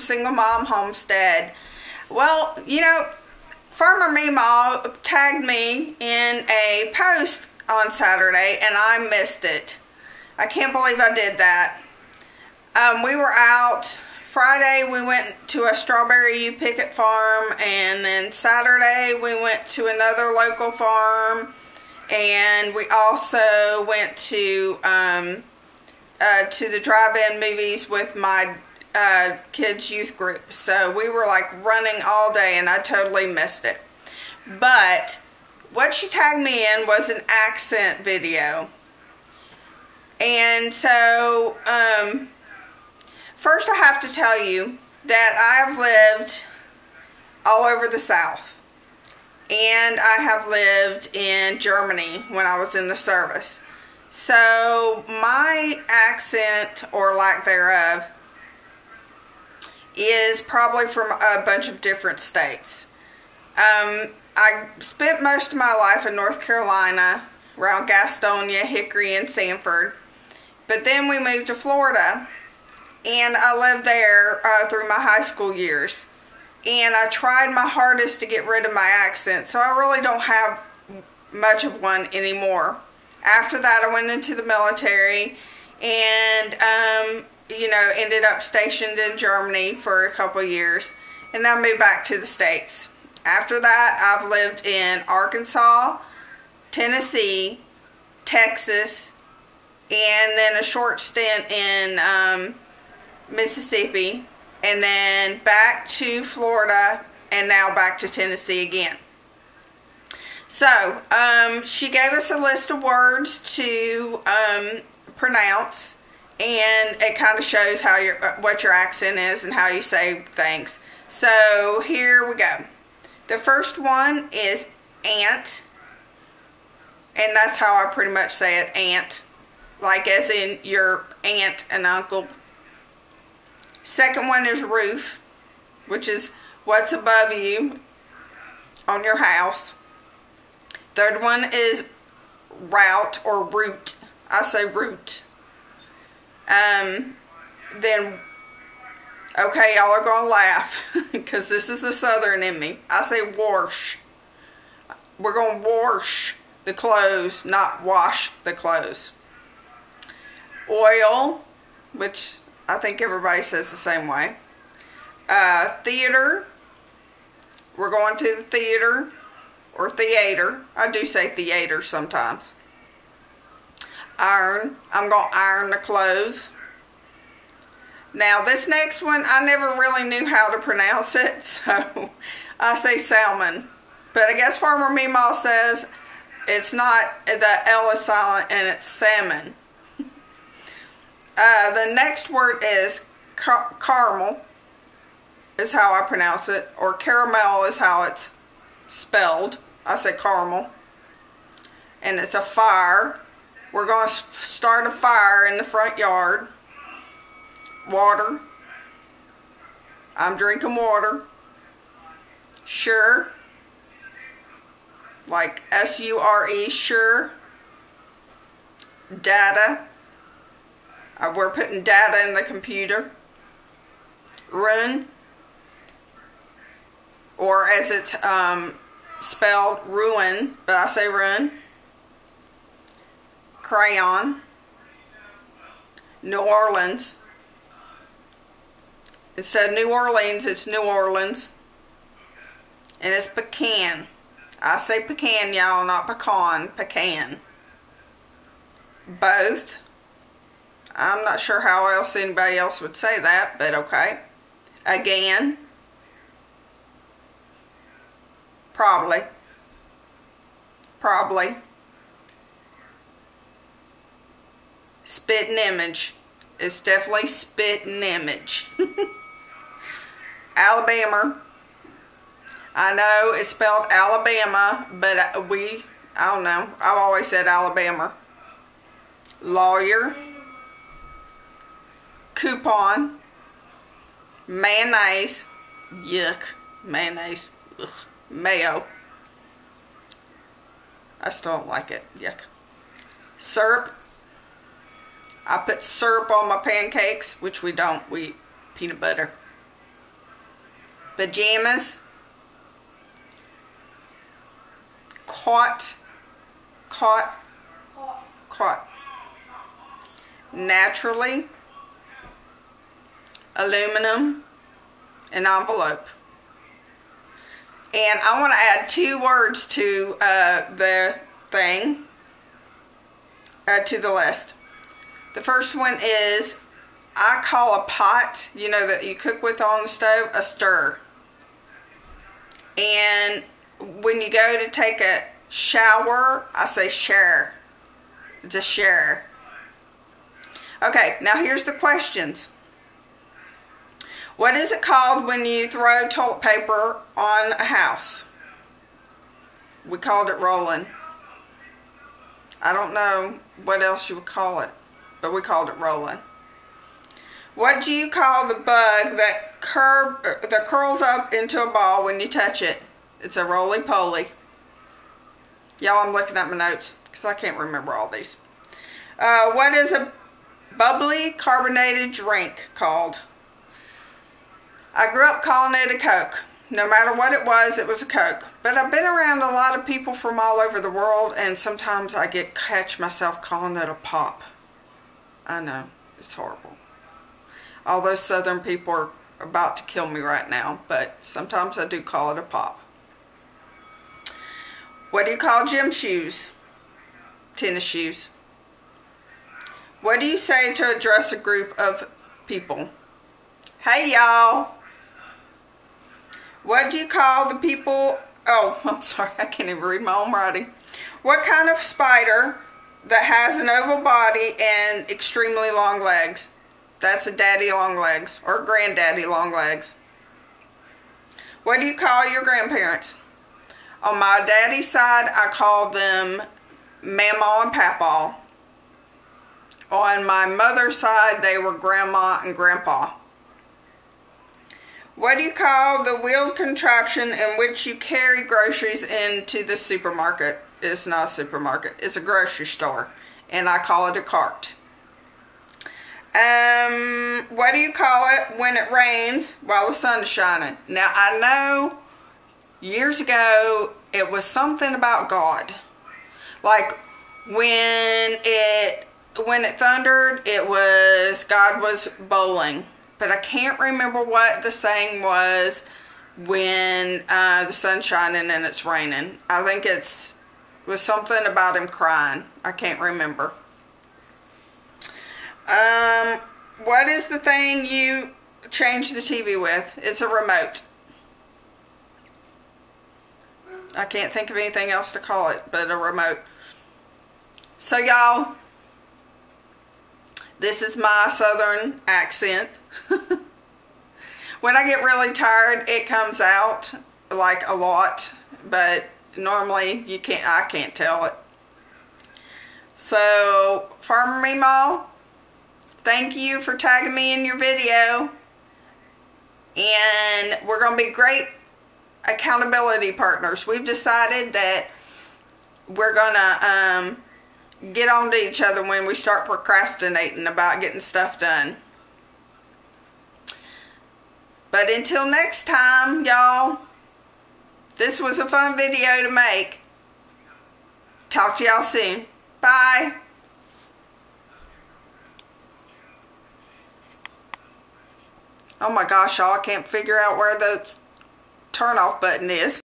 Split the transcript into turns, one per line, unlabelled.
Single Mom Homestead. Well, you know, Farmer Meemaw tagged me in a post on Saturday and I missed it. I can't believe I did that. We were out Friday. We went to a Strawberry You Pick It farm, and then Saturday we went to another local farm, and we also went to the drive-in movies with my kids' youth group. So we were like running all day and I totally missed it. But what she tagged me in was an accent video. And so, first I have to tell you that I have lived all over the South. And I have lived in Germany when I was in the service. So my accent, or lack thereof, is probably from a bunch of different states. I spent most of my life in North Carolina, around Gastonia, Hickory, and Sanford. But then we moved to Florida, and I lived there through my high school years. And I tried my hardest to get rid of my accent, so I really don't have much of one anymore. After that, I went into the military and, you know, ended up stationed in Germany for a couple of years. And then I moved back to the States. After that, I've lived in Arkansas, Tennessee, Texas, and then a short stint in Mississippi, and then back to Florida, and now back to Tennessee again. So, she gave us a list of words to pronounce, and it kind of shows how what your accent is and how you say things. So, here we go. The first one is aunt, and that's how I pretty much say it, aunt. Like as in your aunt and uncle. Second one is roof, which is what's above you on your house. Third one is route or root. I say root. Then, okay, y'all are going to laugh because this is the southern in me. I say wash. We're going to wash the clothes, not wash the clothes. Oil, which I think everybody says the same way. Theater. We're going to the theater or theater. I do say theater sometimes. Iron. I'm going to iron the clothes. Now this next one, I never really knew how to pronounce it, so I say salmon. But I guess Farmer Meemaw says it's not, the L is silent and it's salmon. The next word is caramel, is how I pronounce it, or caramel is how it's spelled. I say caramel. And it's a fire. We're going to start a fire in the front yard. Water. I'm drinking water. Sure. Like S-U-R-E, sure. Data. We're putting data in the computer. Run. Or as it's spelled, ruin, but I say run. Crayon. New Orleans. Instead of New Orleans, it's New Orleans. And it's pecan. I say pecan, y'all, not pecan. Pecan. Both. I'm not sure how else anybody else would say that, but okay. Again. Probably. Probably. Spitting image. It's definitely spitting image. Alabama. I know it's spelled Alabama, but I don't know. I've always said Alabama. Lawyer. Coupon. Mayonnaise. Yuck. Mayonnaise. Ugh. Mayo. I still don't like it. Yuck. Syrup. I put syrup on my pancakes, which we don't. We eat peanut butter. pajamas, cot, naturally, aluminum, and envelope. And I want to add 2 words to the thing, to the list. The first one is, I call a pot, you know, that you cook with on the stove, a stir. And when you go to take a shower, I say share. It's a share. Okay, now here's the questions. What is it called when you throw toilet paper on a house? We called it rolling. I don't know what else you would call it, but we called it rolling. What do you call the bug that curls up into a ball when you touch it? It's a roly-poly. Y'all, I'm looking at my notes because I can't remember all these. What is a bubbly carbonated drink called? I grew up calling it a Coke. No matter what it was a Coke. But I've been around a lot of people from all over the world, and sometimes I catch myself calling it a pop. I know, it's horrible. All those southern people are about to kill me right now, but sometimes I do call it a pop. What do you call gym shoes? Tennis shoes. What do you say to address a group of people? Hey y'all. What do you call the people? Oh, I'm sorry, I can't even read my own writing. What kind of spider that has an oval body and extremely long legs? That's a daddy long legs, or granddaddy long legs. What do you call your grandparents? On my daddy's side, I call them Mamaw and Papaw. On my mother's side, they were Grandma and Grandpa. What do you call the wheeled contraption in which you carry groceries into the supermarket? It's not a supermarket, it's a grocery store, and I call it a cart. What do you call it when it rains while the sun is shining? Now, I know years ago it was something about God. Like when it thundered, it was God was bowling. But I can't remember what the saying was when the sun's shining and it's raining. I think it was something about him crying. I can't remember. What is the thing you change the TV with? It's a remote. I can't think of anything else to call it but a remote. So y'all, this is my southern accent. When I get really tired, it comes out like a lot, but normally I can't tell it. So, Farmer Meemaw, thank you for tagging me in your video. And we're going to be great accountability partners. We've decided that we're going to get on to each other when we start procrastinating about getting stuff done. But until next time, y'all, this was a fun video to make. Talk to y'all soon. Bye. Oh my gosh, y'all, I can't figure out where the turn off button is.